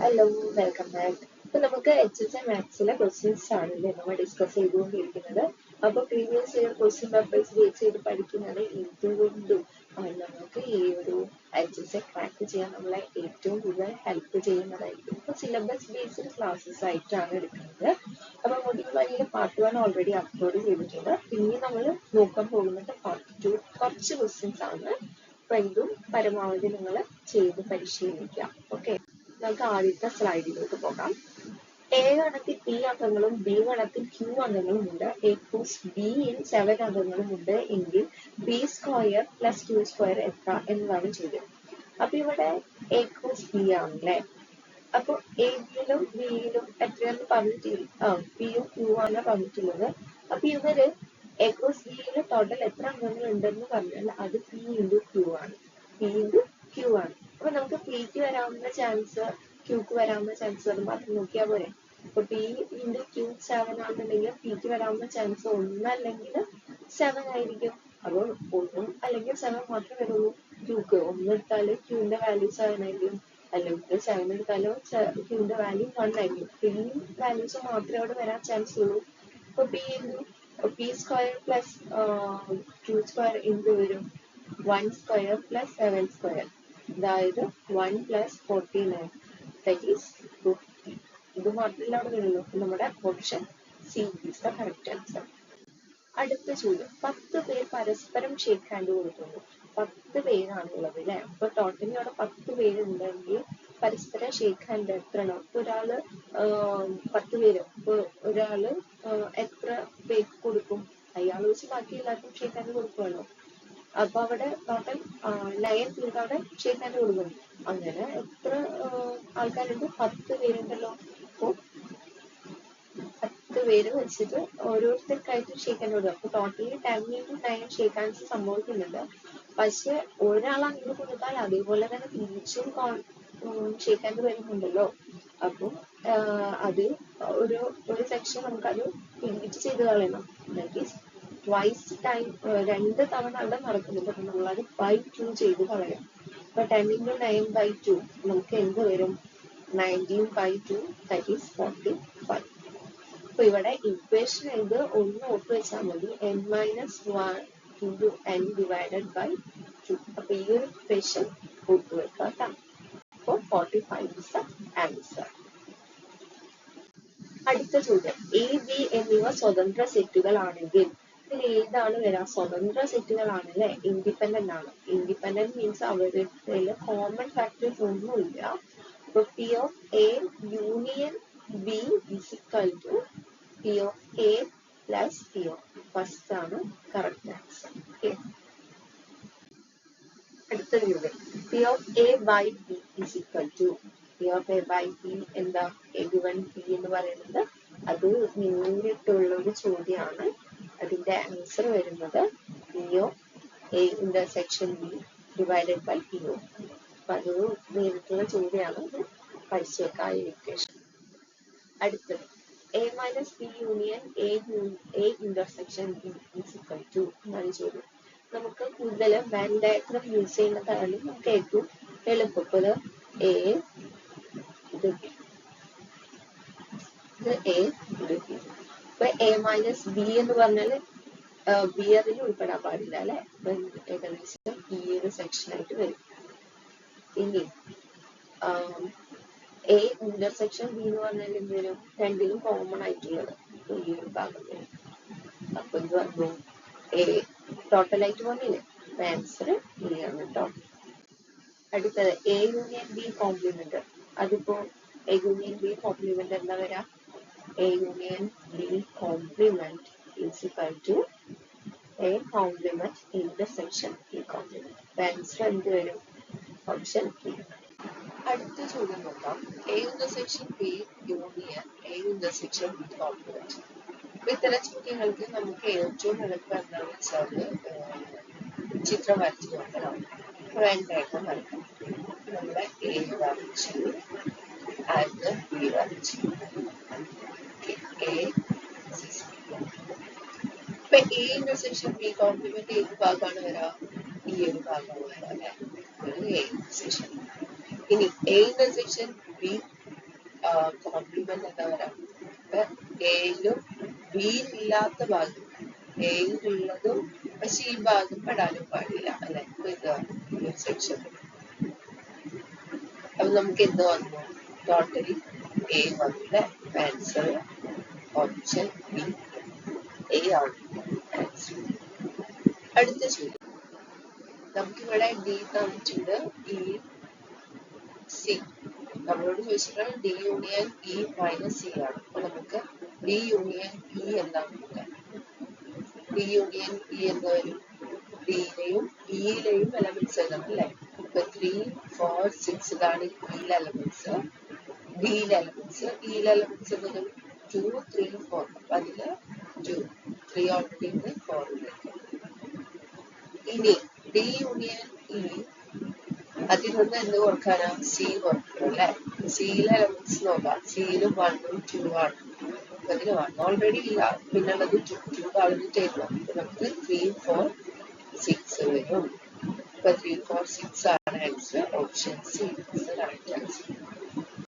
Hello, welcome back. അപ്പൊ നമുക്ക് HSM മാത്സിലെ questions ആണല്ലേ നമ്മൾ ഡിസ്കസ് ചെയ്തുകൊണ്ടിരിക്കുന്നത്. അപ്പൊ previous year question papers base ചെയ്ത് പഠിക്കുന്നത് എന്തുകൊണ്ടും നമുക്ക് ഈ ഒരു HSM ക്രാക്ക് ചെയ്യാൻ നമ്മളെ ഏറ്റവും കൂടുതൽ ഹെൽപ്പ് ചെയ്യുന്നതായിരിക്കും. ഇപ്പൊ സിലബസ് ബേസ്ഡ് ക്ലാസ്സസ് ആയിട്ടാണ് എടുക്കുന്നത്. അപ്പൊ മൊഡ്യൂൾ 1 പാർട്ട് 1 ഓൾറെഡി അപ്ലോഡ് ചെയ്തിട്ടുണ്ട്. പിന്നെ നമ്മൾ നോക്കാൻ പോകുന്നത് പാർട്ട് 2 കുറച്ച് ക്വസ്റ്റ്യൻസ് ആണ്. അപ്പൊ ഇതും പരമാവധി നിങ്ങൾ ചെയ്ത് പരിശീലിക്കാം. ഓക്കെ, നമുക്ക് ആദ്യത്തെ സ്ലൈഡിലേക്ക് പോകാം. എ ഗണത്തിൽ P അംഗങ്ങളും B ഗണത്തിൽ Q അംഗങ്ങളും ഉണ്ട്. A plus B യിൽ 7 അംഗങ്ങളും ഉണ്ട് എങ്കിൽ B square plus Q square എത്ര എന്നതാണ് ചോദ്യം. അപ്പൊ ഇവിടെ A plus B ആണല്ലേ. അപ്പൊ A യിലും B യിലും എത്രയാണെന്ന് പറഞ്ഞിട്ടില്ല. P യും Q ആണ് പറഞ്ഞിട്ടുള്ളത്. അപ്പൊ ഇവര് A plus B യിൽ ടോട്ടൽ എത്ര അംഗങ്ങൾ ഉണ്ടെന്ന് പറഞ്ഞാൽ അത് P into Q ആണ്. P into Q ആണ്. അപ്പൊ നമുക്ക് Pക്ക് വരാവുന്ന ചാൻസ് Qക്ക് വരാവുന്ന ചാൻസ് അത് മാത്രം നോക്കിയാൽ പോരെ. അപ്പൊ P into Q 7 ആണെന്നുണ്ടെങ്കിൽ Pക്ക് വരാവുന്ന ചാൻസ് 1 അല്ലെങ്കിൽ 7 ആയിരിക്കും. അപ്പൊ 1 അല്ലെങ്കിൽ 7 മാത്രമേ വരുള്ളൂ. Qക്ക് 1 എടുത്താല് Qന്റെ വാല്യൂ 7 ആയിരിക്കും, അല്ലെങ്കിൽ 7 എടുത്താലോ Qന്റെ വാല്യൂ 1 ആയിരിക്കും. ഈ വാല്യൂസ് മാത്രമേ അവിടെ വരാൻ ചാൻസ് ഉള്ളൂ. അപ്പൊ P square plus Q square എന്ത് വരും? 1 സ്ക്വയർ പ്ലസ് 7 സ്ക്വയർ, അതായത് 1 പ്ലസ് 49, that is 50. ഇത് മാത്രമല്ല അവിടെ വരുള്ളൂ. നമ്മുടെ option C is the correct answer. അടുത്ത ചോദ്യം, 10 പേർ പരസ്പരം ഷേക്ക് ഹാൻഡ് കൊടുക്കുന്നു. 10 പേരാണുള്ളത് അല്ലെ. അപ്പൊ ടോട്ടലി അവിടെ 10 പേരുണ്ടെങ്കിൽ പരസ്പരം ഷേക്ക് ഹാൻഡ് എത്രയാണ്? അപ്പൊ ഒരാള് 10 പേര്, ഇപ്പൊ ഒരാള് എത്ര പേർക്ക് കൊടുക്കും? അയാൾ വെച്ച് ബാക്കി എല്ലാവർക്കും ഷേക്ക് ഹാൻഡ് കൊടുക്കുമല്ലോ. അപ്പൊ അവിടെ ടോട്ടൽ 9 പേർക്ക് അവിടെ ഷേക്ക് ഹാൻഡ് കൊടുക്കുന്നു. അങ്ങനെ എത്ര ആൾക്കാരുണ്ട്? 10 പേരുണ്ടല്ലോ. അപ്പൊ 10 പേര് വെച്ചിട്ട് ഓരോരുത്തർക്കായിട്ട് ഷേക്ക് ഹാൻഡ് കൊടുക്കും. അപ്പൊ ടോട്ടലി 10 into 9 ഷേക്ക് ഹാൻഡ്സ് സംഭവിക്കുന്നുണ്ട്. പക്ഷെ ഒരാൾ അങ്ങോട്ട് കൊടുത്താൽ അതേപോലെ തന്നെ തിരിച്ചും ഷേക്ക് ഹാൻഡ് വരുന്നുണ്ടല്ലോ. അപ്പം അത് ഒരു സെക്ഷൻ നമുക്കത് ഡിലീറ്റ് ചെയ്ത് കളയണം. ദാറ്റ് ഈസ് ട്വൈസ് ടൈം, 2 തവണ അവിടെ നടക്കുന്നുണ്ട്. അപ്പൊ നമ്മളത് ബൈ 2 ചെയ്ത് കളയാം. അപ്പൊ 10 into 9 by 2 നമുക്ക് എന്ത് വരും? 19 by 2, that is 45. അപ്പൊ ഇവിടെ ഇക്വേഷൻ ഇത് ഒന്ന് ഓർത്ത് വെച്ചാൽ മതി. n-1 into n divided by 2. അപ്പൊ ഈ ഒരു ഇക്വേഷൻ ഓർത്ത് വെക്കാം. അപ്പോൾ 45 is the answer. അടുത്ത ചോദ്യം, എ ബി എന്നിവ സ്വതന്ത്ര സെറ്റുകൾ ആണെങ്കിൽ ഇതിൽ ഏതാണ് വരാം? സ്വതന്ത്ര സെറ്റുകൾ ആണല്ലേ, ഇൻഡിപെൻഡന്റ് ആണ്. ഇൻഡിപെൻഡന്റ് മീൻസ് അവരുടെ കോമൺ ഫാക്ടേഴ്സ് ഒന്നുമില്ല. അപ്പൊ P of A union B is equal to P of A plus P of B. First ആണ് കറക്റ്റ് ആൻസർ. ഓക്കെ, അടുത്ത ചോദ്യം, P of A by B is equal to P of A by B എന്താ? A given P എന്ന് പറയുന്നത് അത് നേരിട്ടുള്ള ഒരു ചോദ്യമാണ്. അതിന്റെ ആൻസർ വരുന്നത് P of A intersection B divided by P of B. അപ്പൊ അതൊരു നേരിട്ടുള്ള ചോദ്യമാണ്. അത് പഠിച്ചു വെക്കാം ഈ ഇക്വേഷൻ. അടുത്തത്, A minus B union A intersection B is equal to എന്നാണ് ചോദ്യം. നമുക്ക് കൂടുതൽ വെൻ ഡയഗ്രം യൂസ് ചെയ്യുന്നതാണ് നമുക്ക് ഏറ്റവും എളുപ്പം. ഇത് A, ഇത് B, ഇത് A, ഇത് B. ഇപ്പൊ A മൈനസ് B എന്ന് പറഞ്ഞാൽ B അതിൽ ഉൾപ്പെടാൻ പാടില്ല അല്ലെ. ഏകദേശം ഈ ഒരു സെക്ഷൻ ആയിട്ട് വരും. ഇനി A ഇന്റർസെക്ഷൻ B എന്ന് പറഞ്ഞാൽ എന്ത് വരും? രണ്ടിലും കോമൺ ആയിട്ടുള്ളത് ഈ ഒരു ഭാഗം വരും. അപ്പൊ ഇത് വന്നു A ടോട്ടലായിട്ട് വന്നില്ലേ. ആൻസർ B ആണ് കേട്ടോ. അടുത്തത്, A യൂണിയൻ B കോംപ്ലിമെന്റ്. അതിപ്പോ A യൂണിയൻ B കോംപ്ലിമെന്റ് എന്താ വരാ? A union B complement is equal to A complement intersection B complement. Answer എന്ത് വരും? Option B. അടുത്ത ചോദ്യം നോക്കാം, A intersection B union A intersection B complement. ഇത്തരം ചോദ്യങ്ങൾക്ക് നമുക്ക് ഏറ്റവും എളുപ്പം എന്താണെന്ന് വെച്ചാൽ ചിത്രം വരച്ചു നോക്കണം. വെൻ ഡയഗ്രം വരക്കണം. നമ്മുടെ A വരച്ചു, അത് B വരച്ചു. ഇപ്പൊ A ഇന്റർസെക്ഷൻ B കോംപ്ലിമെന്റ് ഏത് ഭാഗമാണ് വരാ? ഈ ഒരു ഭാഗമാണ് വരാ അല്ലെ. A intersection. ഇനി A ഇന്റർസെക്ഷൻ B കോംപ്ലിമെന്റ് എന്താ പറയാ, എയിലും ബിയിൽ ഇല്ലാത്ത ഭാഗം എയിലുള്ളതും പക്ഷെ ഈ ഭാഗം പെടാനും പാടില്ല അല്ലെ. ഇത് സെക്ഷൻ. അപ്പൊ നമുക്ക് എന്ത് വന്നു, ടോട്ടലി എ വന്നു അല്ലെ. ആൻസർ ഓപ്ഷൻ ബി, എ ആണ് ആൻസർ. അടുത്ത ചോദ്യം, നമുക്കിവിടെ ഡി തന്നിട്ടുണ്ട്, ഇ സി നമ്മളോട് ചോദിച്ചിട്ടുള്ളത് D union E minus C ആണ്. അപ്പൊ നമുക്ക് ഡി യൂണിയൻ ഇ എന്താന്ന് നോക്കാം. ഡി യൂണിയൻ ഇ എന്ന് വരും, ഡിയിലെയും ഇയിലെയും എലമെന്റ്സ് എഴുതണം അല്ലെ. ഇപ്പൊ 3, 4, 6 ഇതാണ് ഇയിലെ എലമെന്റ്സ്. ഡിയിലെ എലമെന്റ്സ്, ഇയിലെ എലമെന്റ്സ് എന്നത് 2, 3, 4. അപ്പൊ അതില് 2, 3 ഓൾറെഡി ഉണ്ട്, 4 ഉണ്ട്. ഇനി ഡി യൂണിയൻ ഇ, അതിൽ നിന്ന് എന്ത് കൊടുക്കാനാ, സി കൊടുക്കണം അല്ലെ. സിയിലെ എലമെന്റ്സ് നോക്കാം, സിയിലും 1ഉം 2 ആണ്. അതിന് 1 ഓൾറെഡി ഇല്ല, പിന്നുള്ളത് 2 കളഞ്ഞിട്ടായിരുന്നു. നമുക്ക് 3, 4, 6 വരും. ഇപ്പൊ 3, 4, 6 ആണ് answer. Option C is the right answer.